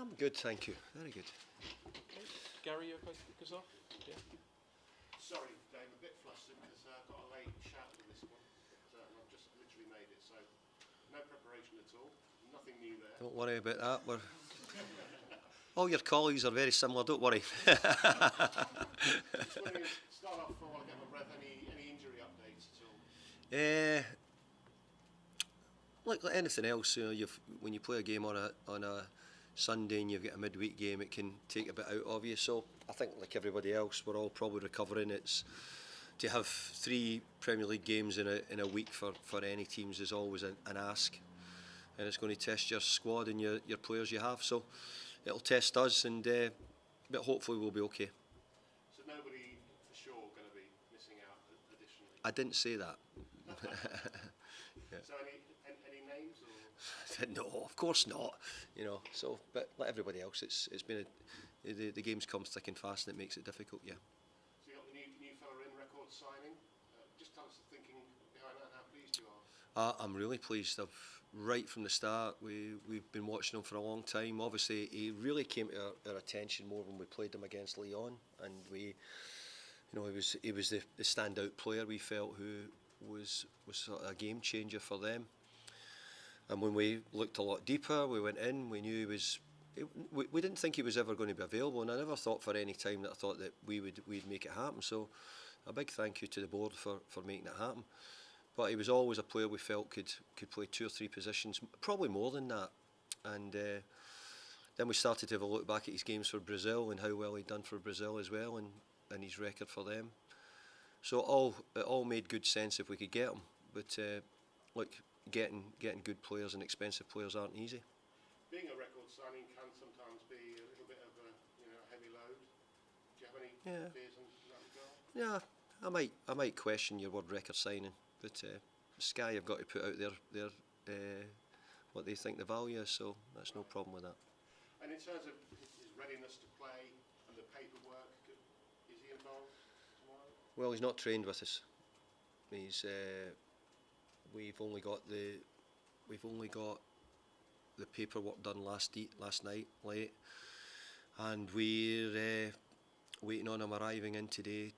I'm good, thank you. Very good. Okay. Gary, you okay to kick us off? Yeah. Sorry, Dave, a bit flustered because I've got a late shout with this one, but I've just literally made it, so no preparation at all, nothing new there. Don't worry about that. All your colleagues are very similar, don't worry. Just wondering, start off while I get my breath, any injury updates at all? Like anything else, you know, when you play a game on a Sunday and you've got a midweek game, it can take a bit out of you. So I think, like everybody else, we're all probably recovering. It's to have 3 Premier League games in a week for any teams is always an ask, and it's going to test your squad and your players you have. So it'll test us, and but hopefully we'll be okay. So nobody for sure going to be missing out additionally? I didn't say that. Yeah. So any names or? No, of course not. You know, so but like everybody else, it's been the games come thick and fast, and it makes it difficult. Yeah. So you got the new fella in, record signing. Just tell us the thinking behind that. How pleased you are? I'm really pleased. Right from the start, we've been watching him for a long time. Obviously, he really came to our attention more when we played him against Lyon, and he was the standout player we felt who was sort of a game changer for them. And when we looked a lot deeper, we went in, we knew he was. We didn't think he was ever going to be available, and I never thought for any time that I thought that we'd make it happen. So, a big thank you to the board for making it happen. But he was always a player we felt could play 2 or 3 positions, probably more than that. And then we started to have a look back at his games for Brazil and how well he'd done for Brazil as well, and his record for them. So it all made good sense if we could get him. But look, getting good players and expensive players aren't easy. Being a record signing can sometimes be a little bit of a heavy load. Do you have any fears on that regard? Yeah, I might question your word record signing, but Sky have got to put out their what they think the value is, so that's no problem with that. And in terms of his readiness to play and the paperwork, is he involved tomorrow? Well, he's not trained with us. He's we've only got the paperwork done last night late, and we're waiting on him arriving in today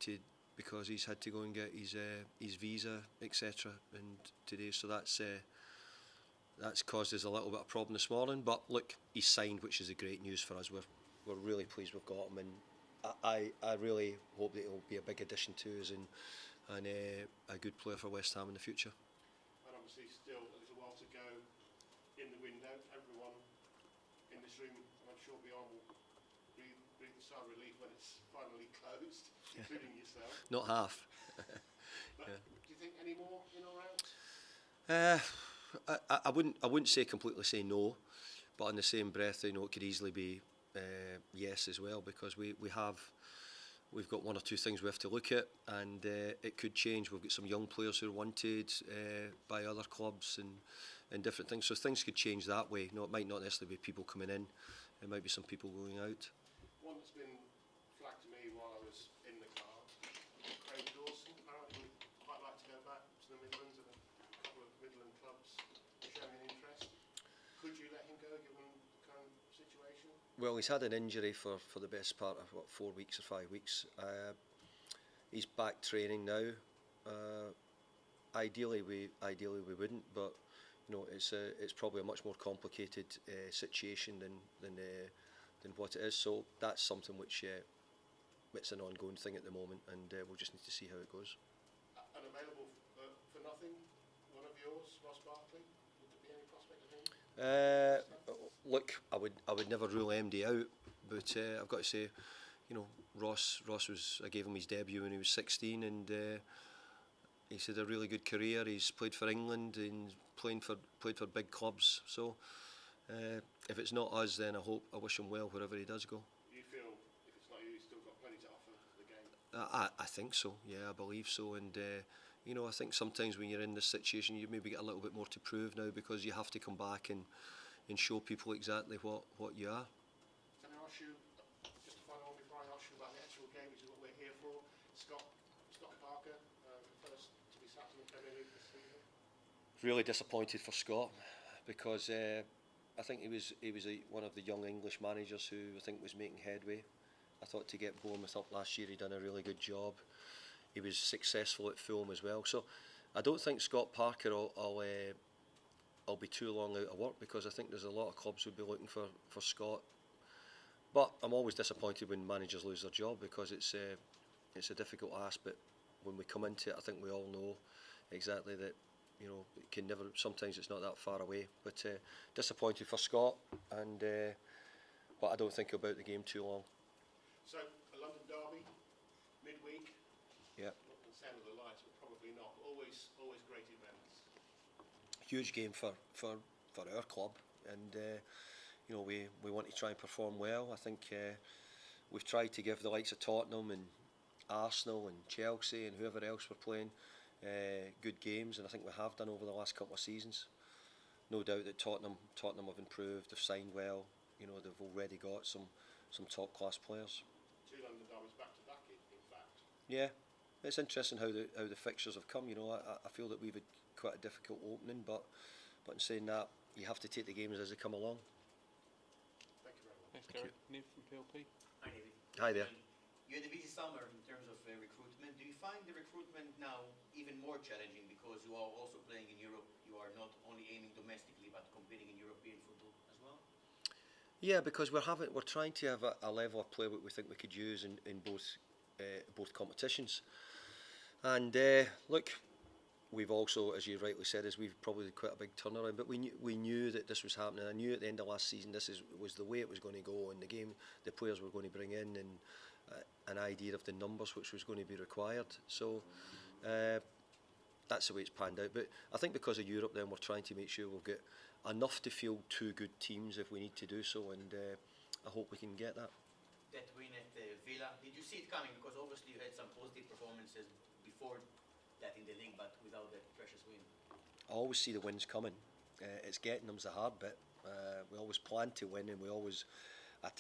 because he's had to go and get his visa, etc. and today, so that's caused us a little bit of problem this morning. But look, he's signed, which is a great news for us. We're really pleased we've got him, and I really hope that he'll be a big addition to us and a good player for West Ham in the future. And obviously still a little while to go in the window. Everyone in this room, and I'm sure beyond, will breathe a sigh of relief when it's finally closed, including yourself. Not half. But do you think any more in or out? I wouldn't completely say no, but in the same breath, it could easily be yes as well, because we've got 1 or 2 things we have to look at, and it could change. We've got some young players who are wanted by other clubs and different things, so things could change that way. It might not necessarily be people coming in, it might be some people going out. One that's been flagged to me while I was in the car, Craig Dawson apparently would quite like to go back to the Midlands, and a couple of Midland clubs showing an interest. Could you let him go given the current situation? Well, he's had an injury for the best part of 4 weeks or 5 weeks. He's back training now. Ideally we wouldn't, but it's probably a much more complicated situation than what it is. So that's something which it's an ongoing thing at the moment, and we'll just need to see how it goes. Unavailable for nothing, one of yours, Ross Barkley. Would there be any prospect of him? Look, I would never rule MD out, but I've got to say, Ross I gave him his debut when he was 16, and he's had a really good career. He's played for England and played for big clubs. So if it's not us, then I wish him well wherever he does go. You feel if it's not you, he's still got plenty to offer the game? I think so. Yeah, I believe so, and I think sometimes when you're in this situation, you maybe get a little bit more to prove now, because you have to come back and show people exactly what you are. Can I ask you, just a final one before I ask you about the actual game, which is what we're here for, Scott Parker, first to be sacked in the Premier League this season? Really disappointed for Scott, because think he was one of the young English managers who I think was making headway. I thought to get Bournemouth up last year, he'd done a really good job. He was successful at Fulham as well. So I don't think Scott Parker will be too long out of work, because I think there's a lot of clubs would be looking for Scott. But I'm always disappointed when managers lose their job, because it's a difficult ask. But when we come into it, I think we all know exactly that, you know, it can never. Sometimes it's not that far away. But disappointed for Scott, and but I don't think about the game too long. So a London derby, midweek. Yeah. Not the sound of the lights, but probably not. But always great events. Huge game for our club, and you know, we want to try and perform well. I think we've tried to give the likes of Tottenham and Arsenal and Chelsea and whoever else we're playing good games, and I think we have done over the last couple of seasons. No doubt that Tottenham have improved. They've signed well. You know, they've already got some top class players. 2 London derbies back to back, in fact. Yeah, it's interesting how the fixtures have come. You know, I feel that we've had quite a difficult opening, but in saying that, you have to take the games as they come along. Thank you very much. Thanks, Gary. Niv from PLP. Hi, David. Hi there. You had a busy summer in terms of recruitment. Do you find the recruitment now even more challenging because you are also playing in Europe? You are not only aiming domestically but competing in European football as well? Yeah, because we're trying to have a level of play that we think we could use in both competitions. And look, we've also, as you rightly said, we've probably quite a big turnaround. But we knew that this was happening. I knew at the end of last season was the way it was going to go, and the game the players were going to bring in, and an idea of the numbers which was going to be required. So that's the way it's panned out. But I think because of Europe, then we're trying to make sure we'll get enough to field 2 good teams if we need to do so, and I hope we can get that. That win at Villa, did you see it coming? Because obviously you had some positive performances before that in the league, but without that precious win. I always see the wins coming. It's getting them's the hard bit. We always plan to win, and we always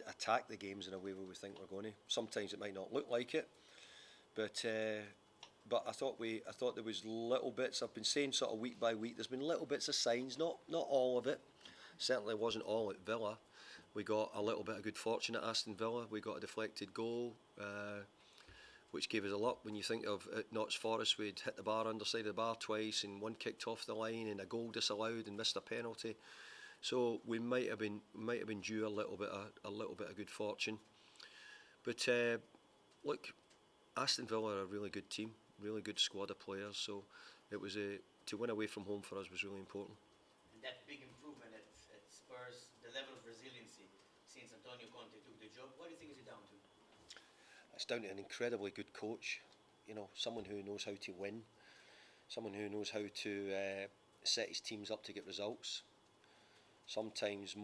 attack the games in a way where we think we're going to. Sometimes it might not look like it, but I thought there was little bits. I've been saying sort of week by week. There's been little bits of signs, not all of it. Certainly wasn't all at Villa. We got a little bit of good fortune at Aston Villa. We got a deflected goal, which gave us a lot. When you think of at Notts Forest, we'd hit the bar underside of the bar twice, and one kicked off the line, and a goal disallowed, and missed a penalty. So we might have been due a little bit of good fortune. But look, Aston Villa are a really good team, really good squad of players. So it was to win away from home for us was really important. And that big improvement at Spurs, the level of resiliency since Antonio Conte took the job, what do you think is it down to? It's down to an incredibly good coach. You know, someone who knows how to win, someone who knows how to set his teams up to get results. Sometimes,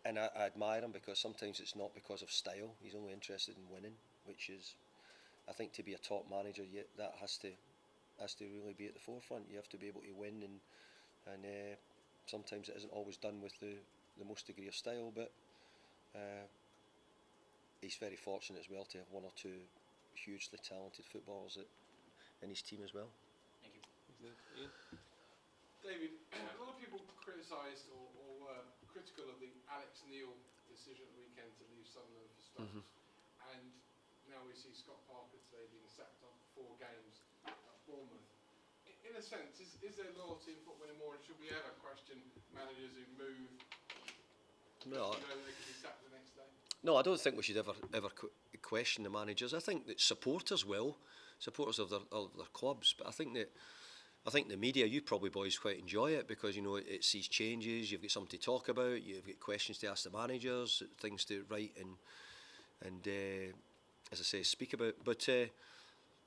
and I admire him because sometimes it's not because of style. He's only interested in winning, which is, I think, to be a top manager, that has to really be at the forefront. You have to be able to win, and sometimes it isn't always done with the most degree of style. But he's very fortunate as well to have 1 or 2 hugely talented footballers in his team as well. Thank you. Ian? David, a lot of people criticised or were critical of the Alex Neil decision at the weekend to leave Sunderland for Stoke. And now we see Scott Parker today being sacked after 4 games at Bournemouth. In a sense, is there loyalty in football anymore, and should we ever question managers who move? No. You know they could be sacked the next day? No, I don't think we should ever question the managers. I think that supporters of their clubs, but I think the media, you probably boys quite enjoy it because, you know, it sees changes. You've got something to talk about. You've got questions to ask the managers, things to write and as I say, speak about. But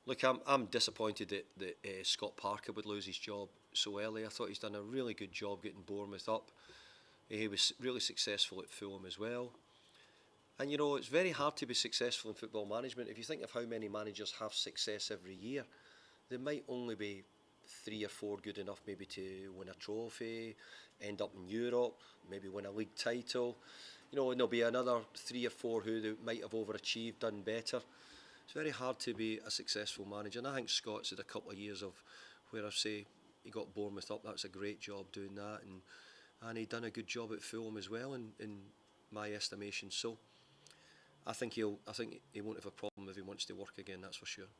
look, I'm disappointed that Scott Parker would lose his job so early. I thought he's done a really good job getting Bournemouth up. He was really successful at Fulham as well. And, you know, it's very hard to be successful in football management. If you think of how many managers have success every year, there might only be 3 or 4 good enough maybe to win a trophy, end up in Europe, maybe win a league title. You know, and there'll be another 3 or 4 who might have overachieved, done better. It's very hard to be a successful manager. And I think Scott's had a couple of years of where I say he got Bournemouth up. That's a great job doing that. And and he done a good job at Fulham as well, in my estimation. So I think he won't have a problem if he wants to work again. That's for sure.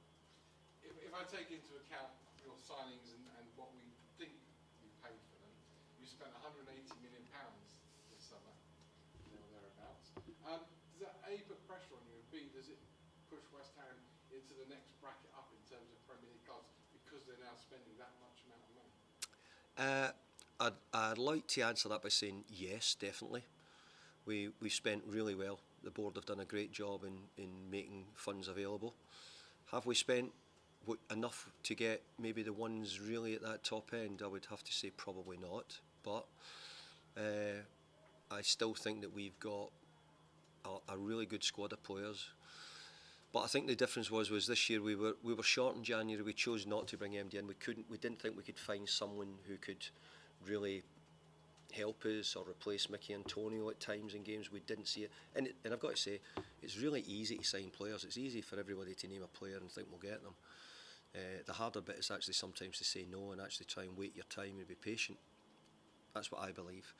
If I take into account your signings and what we think you paid for them, you spent £180 million this summer, or thereabouts. Does that A, put pressure on you, and B, does it push West Ham into the next bracket up in terms of Premier League clubs because they're now spending that much amount of money? I'd like to answer that by saying yes, definitely. We've spent really well. The board have done a great job in making funds available. Have we spent enough to get maybe the ones really at that top end? I would have to say probably not. But I still think that we've got a really good squad of players. But I think the difference was this year we were short in January. We chose not to bring MD in. We didn't think we could find someone who could really help us or replace Mickey Antonio at times in games. We didn't see it, and I've got to say, it's really easy to sign players. It's easy for everybody to name a player and think we'll get them. The harder bit is actually sometimes to say no and actually try and wait your time and be patient. That's what I believe.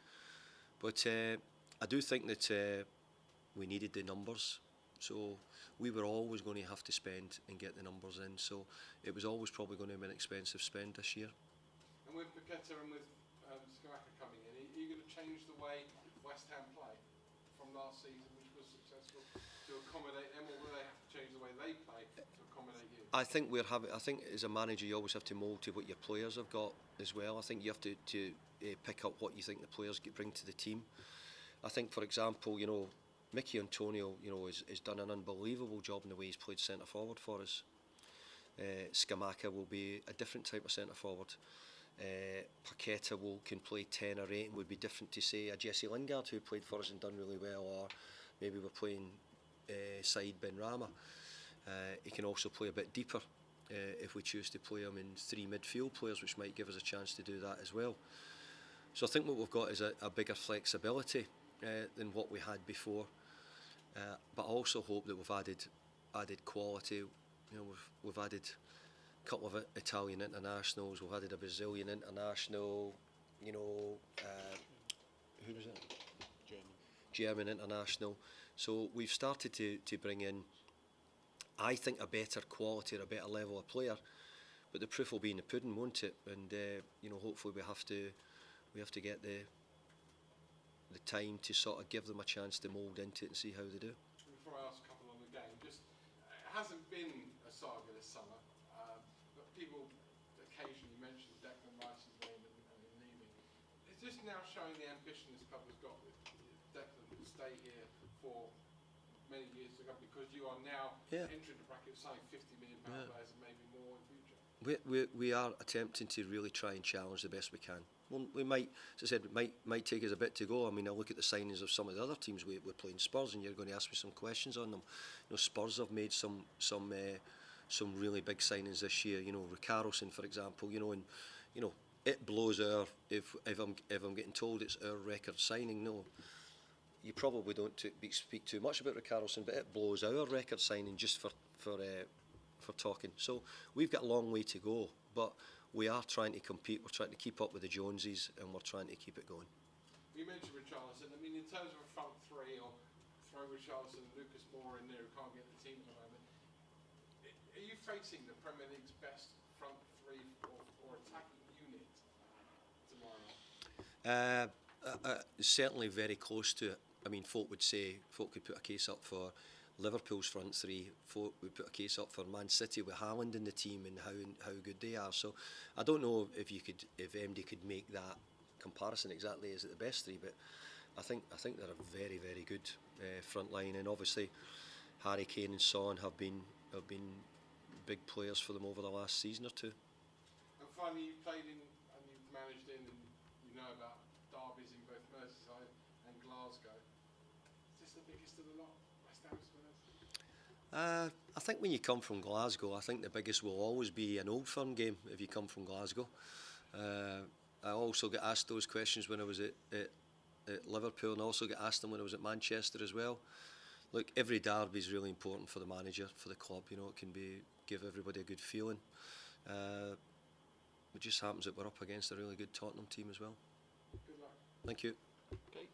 But I do think that we needed the numbers, so we were always going to have to spend and get the numbers in. So it was always probably going to be an expensive spend this year. And with Paqueta and with Skamaka coming in, are you going to change the way West Ham play from last season, which was successful, to accommodate them, or will they have to change the way they play to accommodate you? I think as a manager, you always have to mould to what your players have got as well. I think you have to pick up what you think the players bring to the team. I think, for example, Mickey Antonio, has done an unbelievable job in the way he's played centre forward for us. Skamaka will be a different type of centre forward. Paqueta can play 10 or 8 and would be different to, say, a Jesse Lingard who played for us and done really well, or maybe we're playing Said Benrahma. He can also play a bit deeper if we choose to play him in 3 midfield players, which might give us a chance to do that as well. So I think what we've got is a bigger flexibility than what we had before, but I also hope that we've added quality. We've added a couple of Italian internationals, we've added a Brazilian international, who was it? German international. So we've started to bring in, I think, a better quality or a better level of player, but the proof will be in the pudding, won't it? And hopefully we have to get the time to sort of give them a chance to mould into it and see how they do. Before I ask a couple on the game, it hasn't been a saga this summer, but people occasionally mention Declan Rice's name and leaving. Is this now showing the ambition this club has got with Declan to stay here for many years to come, because you are now entering the bracket signing £50 million players and maybe more in future? We are attempting to really try and challenge the best we can. Well, we might, as I said, it might take us a bit to go. I mean, I look at the signings of some of the other teams. We're playing Spurs, and you're going to ask me some questions on them. Spurs have made some really big signings this year. Ricarlison, for example. And it blows our. If I'm getting told it's our record signing, no. You probably don't speak too much about Ricarlison, but it blows our record signing just for talking. So we've got a long way to go, but we are trying to compete. We're trying to keep up with the Joneses, and we're trying to keep it going. You mentioned Richarlison. I mean, in terms of a front three, or throw Richarlison and Lucas Moura in there who can't get the team at the moment, are you facing the Premier League's best front three or attacking unit tomorrow? Certainly very close to it. I mean, folk could put a case up for Liverpool's front three. Folk would put a case up for Man City with Haaland in the team and how good they are. So I don't know if MD could make that comparison exactly as the best three, but I think they're a very, very good front line, and obviously Harry Kane and Son have been big players for them over the last season or two. And finally, you played in and you've managed in, and you know about derbies in both Merseyside and Glasgow. Is this the biggest of the lot, West Ham Spurs? I think when you come from Glasgow, I think the biggest will always be an Old Firm game if you come from Glasgow. I also get asked those questions when I was at Liverpool, and I also get asked them when I was at Manchester as well. Look, every derby is really important for the manager, for the club. It can give everybody a good feeling. It just happens that we're up against a really good Tottenham team as well. Good luck. luck. Thank you. Okay.